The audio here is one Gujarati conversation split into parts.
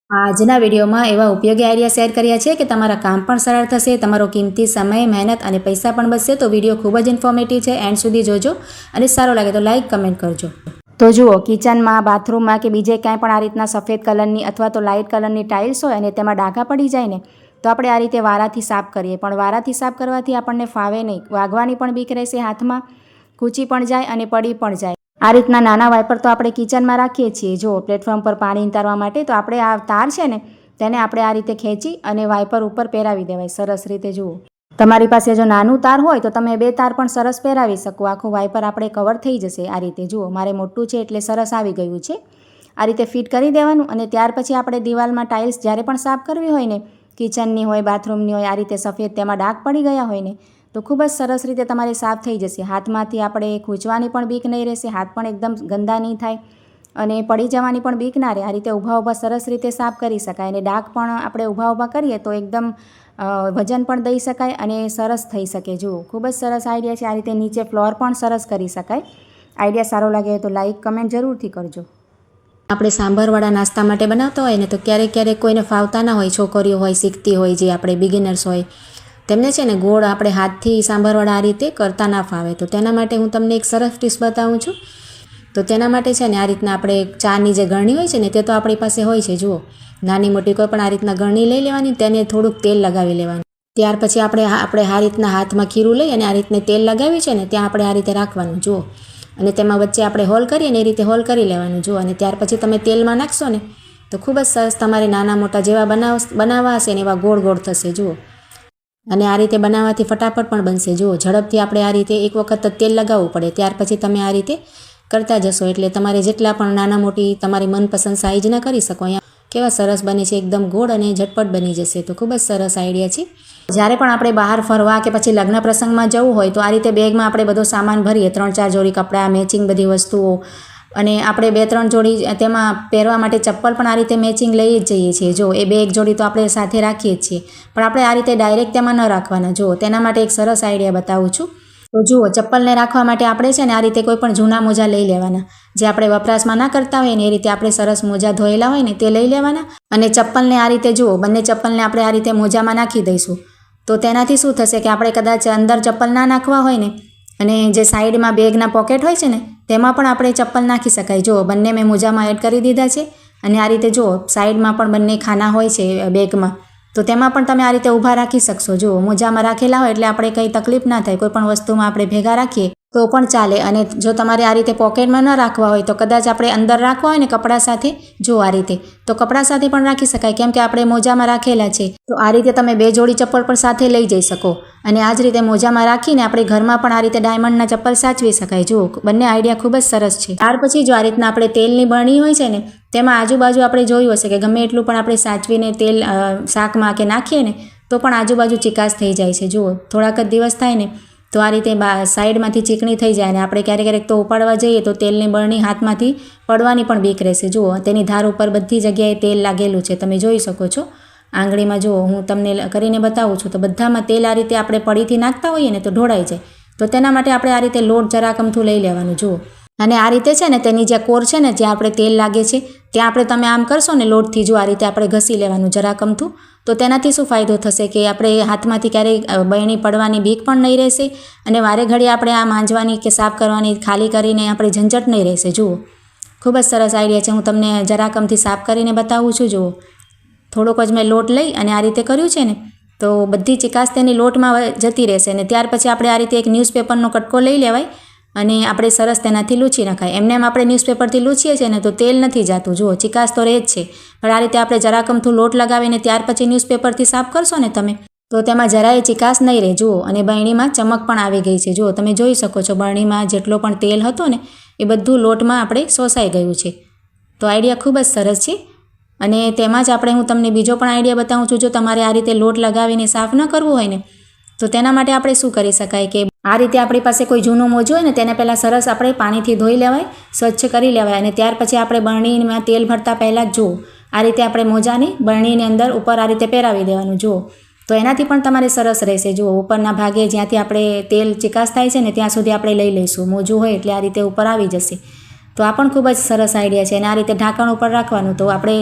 આજના વિડીયોમાં એવા ઉપયોગી આઈડિયા શેર કર્યા છે કે તમારા કામ પણ સરળ થશે, તમારો કિંમતી સમય, મહેનત અને પૈસા પણ બચશે। તો વિડીયો ખૂબ જ ઇન્ફોર્મેટિવ છે, એન્ડ સુધી જોજો અને સારો લાગે તો લાઇક કમેન્ટ કરજો। તો જુઓ, કિચનમાં, બાથરૂમમાં કે બીજે ક્યાંય પણ આ રીતના સફેદ કલરની અથવા તો લાઇટ કલરની ટાઇલ્સ હોય અને તેમાં ડાઘા પડી જાય ને, તો આપણે આ રીતે વારાથી સાફ કરીએ, પણ વારાથી સાફ કરવાથી આપણને ફાવે નહીં, વાગવાની પણ બીક રહેશે, હાથમાં ખૂંચી પણ જાય અને પડી પણ જાય। આ રીતના નાના વાઇપર તો આપણે કિચનમાં રાખીએ છીએ, જો પ્લેટફોર્મ પર પાણી ઉતારવા માટે, તો આપણે આ તાર છે ને તેને આપણે આ રીતે ખેંચી અને વાઇપર ઉપર પહેરાવી દેવાય સરસ રીતે। જુઓ, તમારી પાસે જો નાનું તાર હોય તો તમે 2 તાર પણ સરસ પહેરાવી શકો, આખું વાઇપર આપણે કવર થઈ જશે આ રીતે। જુઓ, મારે મોટું છે એટલે સરસ આવી ગયું છે। આ રીતે ફિટ કરી દેવાનું અને ત્યાર પછી આપણે દિવાલમાં ટાઇલ્સ જ્યારે પણ સાફ કરવી હોય ને, કિચનની હોય, બાથરૂમની હોય, આ રીતે સફેદ તેમાં ડાઘ પડી ગયા હોય ને, તો ખૂબ જ સરસ રીતે તમારે સાફ થઈ જશે। હાથમાંથી આપણે ખૂંચવાની પણ બીક નહીં રહેશે, હાથ પણ એકદમ ગંદા નહીં થાય અને પડી જવાની પણ બીક ના રહે। આ રીતે ઊભા સરસ રીતે સાફ કરી શકાય અને ડાઘ પણ આપણે ઊભા કરીએ તો એકદમ વજન પણ દઈ શકાય અને સરસ થઈ શકે। જુઓ, ખૂબ જ સરસ આઈડિયા છે। આ રીતે નીચે ફ્લોર પણ સરસ કરી શકાય। આઈડિયા સારો લાગે તો લાઇક કમેન્ટ જરૂરથી કરજો। આપણે સાંભારવાળા નાસ્તા માટે બનાવતા હોય ને, તો ક્યારેક કોઈને ફાવતા ના હોય, છોકરીઓ હોય, શીખતી હોય, જે આપણે બિગિનર્સ હોય, તેમને છે ને ગોળ આપણે હાથથી સાંભારવાળા આ રીતે કરતા ના ફાવે, તો તેના માટે હું તમને એક સરસ ટીપ્સ બતાવું છું। તો તેના માટે છે ને આ રીતના આપણે ચાની જે ગરણી હોય છે ને, તે તો આપણી પાસે હોય છે। જુઓ, નાની મોટી કોઈ પણ આ રીતના ગરણી લઈ લેવાની, તેને થોડુંક તેલ લગાવી લેવાનું। ત્યાર પછી આપણે આ રીતના હાથમાં ખીરું લઈ અને આ રીતને તેલ લગાવી છે ને ત્યાં આપણે આ રીતે રાખવાનું। જુઓ, અને તેમાં વચ્ચે આપણે હોલ કરીએ ને એ રીતે હોલ કરી લેવાનું। જુઓ, અને ત્યાર પછી તમે તેલમાં નાખશો ને તો ખૂબ જ સરસ તમારે નાના મોટા જેવા બનાવવા હશે ને એવા ગોળ ગોળ થશે। જુઓ, અને આ રીતે બનાવવાથી ફટાફટ પણ બનશે। જુઓ, ઝડપથી આપણે આ રીતે એક વખત તેલ લગાવવું પડે, ત્યાર પછી તમે આ રીતે કરતા જશો એટલે તમારે જેટલા પણ નાના મોટી તમારી મનપસંદ સાઇઝના કરી શકો। અહીંયા કેવા સરસ બને છે, એકદમ ગોળ અને ઝટપટ બની જશે। તો ખૂબ જ સરસ આઈડિયા છે। જ્યારે પણ આપણે બહાર ફરવા કે પછી લગ્ન પ્રસંગમાં જવું હોય તો આ રીતે બેગમાં આપણે બધો સામાન ભરીએ, 3-4 જોડી કપડાં, મેચિંગ બધી વસ્તુઓ, અને આપણે 2-3 જોડી તેમાં પહેરવા માટે ચપ્પલ પણ આ રીતે મેચિંગ લઈ જ જઈએ છીએ। જો એ 2-1 જોડી તો આપણે સાથે રાખીએ જ છીએ, પણ આપણે આ રીતે ડાયરેક્ટ તેમાં ન રાખવાના। જુઓ, તેના માટે એક સરસ આઈડિયા બતાવું છું। તો જુઓ, ચપ્પલને રાખવા માટે આપણે છે ને આ રીતે કોઈ પણ જૂના મોજા લઈ લેવાના, જે આપણે વપરાશમાં ના કરતા હોય ને એ રીતે આપણે સરસ મોજા ધોયેલા હોય ને તે લઈ લેવાના, અને ચપ્પલને આ રીતે જુઓ, બંને ચપ્પલને આપણે આ રીતે મોજામાં નાખી દઈશું। તો તેનાથી શું થશે કે આપણે કદાચ અંદર ચપ્પલ ના નાખવા હોય ને, અને જે સાઈડમાં બેગના પોકેટ હોય છે ને તેમાં પણ આપણે ચપ્પલ નાખી શકાય। જુઓ, બંને મેં મોજામાં એડ કરી દીધા છે, અને આ રીતે જુઓ સાઈડમાં પણ બંને ખાના હોય છે બેગમાં, તો તેમાં પણ તમે આ રીતે ઊભા રાખી શકશો। જુઓ, મોજામાં રાખેલા હોય એટલે આપણે કંઈ તકલીફ ના થાય, કોઈ પણ વસ્તુમાં આપણે ભેગા રાખીએ તો પણ ચાલે। અને જો તમારે આ રીતે પોકેટમાં ન રાખવા હોય તો કદાચ આપણે અંદર રાખવા હોય ને કપડાં સાથે, જો આ રીતે, તો કપડાં સાથે પણ રાખી શકાય, કેમ કે આપણે મોજામાં રાખેલા છે। તો આ રીતે તમે 2 જોડી ચપ્પલ પણ સાથે લઈ જઈ શકો, અને આ જ રીતે મોજામાં રાખીને આપણે ઘરમાં પણ આ રીતે ડાયમંડના ચપ્પલ સાચવી શકાય। જુઓ, બંને આઈડિયા ખૂબ જ સરસ છે। ત્યાર પછી જો આ રીતના આપણે તેલની બરણી હોય છે ને, તેમાં આજુબાજુ આપણે જોયું હશે કે ગમે એટલું પણ આપણે સાચવીને તેલ શાકમાં કે નાખીએ ને તો પણ આજુબાજુ ચિકાસ થઈ જાય છે। જુઓ, થોડાક જ દિવસ થાય ને તો આ રીતે સાઈડમાંથી ચીકણી થઈ જાય, અને આપણે ક્યારેક તો ઉપાડવા જઈએ તો તેલની બરણી હાથમાંથી પડવાની પણ બીક રહેશે। જુઓ, તેની ધાર ઉપર બધી જગ્યાએ તેલ લાગેલું છે, તમે જોઈ શકો છો આંગળીમાં। જુઓ, હું તમને કરીને બતાવું છું, તો બધામાં તેલ આ રીતે આપણે પડીથી નાખતા હોઈએ ને તો ઢોળાઈ જાય, તો તેના માટે આપણે આ રીતે લોટ જરાક અમથું લઈ લેવાનું। જુઓ, અને આ રીતે છે ને તેની જે કોર છે ને જ્યાં આપણે તેલ લાગે છે ત્યાં આપણે તમે આમ કરશો ને લોટથી, જો આ રીતે આપણે ઘસી લેવાનું જરાક અમથું, તો તેનાથી શું ફાયદો થશે કે આપણે હાથમાંથી ક્યારેય બરણી પડવાની બીક પણ નહીં રહેશે, અને વારે ઘડી આપણે આ માંજવાની કે સાફ કરવાની ખાલી કરીને આપણે ઝંઝટ નહીં રહેશે। જુઓ, ખૂબ જ સરસ આઈડિયા છે। હું તમને જરાક અમથી સાફ કરીને બતાવું છું। જુઓ, થોડોક જ મેં લોટ લઈ અને આ રીતે કર્યું છે ને, તો બધી ચિકાસ તેની લોટમાં જતી રહેશે, અને ત્યાર પછી આપણે આ રીતે એક ન્યૂઝપેપરનો કટકો લઈ લેવાય અને આપણે સરસ તેનાથી લૂછી નખાય। એમને આપણે ન્યૂઝપેપરથી લૂછીએ છીએ ને તો તેલ નથી જાતું। જુઓ, ચિકાસ તો રહે જ છે, પણ આ રીતે આપણે જરાક અમથું લોટ લગાવીને ત્યાર પછી ન્યૂઝપેપરથી સાફ કરશો ને તમે, તો તેમાં જરાય ચિકાસ નહીં રહે। જુઓ, અને બરણીમાં ચમક પણ આવી ગઈ છે। જુઓ, તમે જોઈ શકો છો બરણીમાં જેટલો પણ તેલ હતો ને એ બધું લોટમાં આપણે શોષાઈ ગયું છે। તો આઈડિયા ખૂબ જ સરસ છે, અને તેમાં જ હું તમને બીજો પણ આઈડિયા બતાવું છું। જો તમારે આ રીતે લોટ લગાવીને સાફ ન કરવું હોય ને, તો તેના માટે આપણે શું કરી શકાય કે આ રીતે આપણી પાસે કોઈ જૂનો મોજો હોય ને તેને પહેલાં સરસ આપણે પાણીથી ધોઈ લેવાય, સ્વચ્છ કરી લેવાય, અને ત્યાર પછી આપણે બરણીમાં તેલ ભરતા પહેલાં જ જુઓ આ રીતે આપણે મોજાને બરણીની અંદર ઉપર આ રીતે પહેરાવી દેવાનું। જુઓ, તો એનાથી પણ તમારે સરસ રહેશે। જુઓ, ઉપરના ભાગે જ્યાંથી આપણે તેલ ચિકાસ થાય છે ને ત્યાં સુધી આપણે લઈ લઈશું, મોજું હોય એટલે આ રીતે ઉપર આવી જશે। તો આ પણ ખૂબ જ સરસ આઈડિયા છે, અને આ રીતે ઢાંકણ ઉપર રાખવાનું, તો આપણે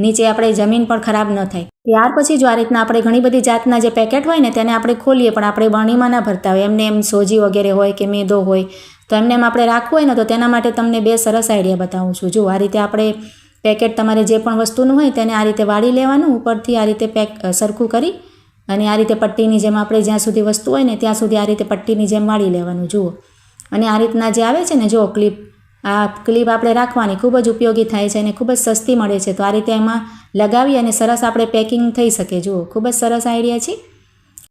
નીચે આપણે જમીન પણ ખરાબ ન થાય. ત્યાર પછી જો આ રીતના આપણે ઘણી બધી જાતના જે પેકેટ હોય ને તેને આપણે ખોલીએ, પણ આપણે બરણીમાં ના ભરતા હોય, એમને એમ સોજી વગેરે હોય કે મેદો હોય તો એમને એમ આપણે રાખવું હોય ને તો તેના માટે તમને 2 સરસ આઈડિયા બતાવું છું. જો આ રીતે આપણે પેકેટ તમારે જે પણ વસ્તુનું હોય તેને આ રીતે વાળી લેવાનું, ઉપરથી આ રીતે સરખું કરી અને આ રીતે પટ્ટીની જેમ આપણે જ્યાં સુધી વસ્તુ હોય ને ત્યાં સુધી આ રીતે પટ્ટીની જેમ વાળી લેવાનું. જુઓ, અને આ રીતના જે આવે છે ને જો ક્લિપ, આ ક્લિપ આપણે રાખવાની ખૂબ જ ઉપયોગી થાય છે અને ખૂબ જ સસ્તી મળે છે. તો આ રીતે એમાં લગાવી અને સરસ આપણે પેકિંગ થઈ શકે. જુઓ, ખૂબ જ સરસ આઈડિયા છે.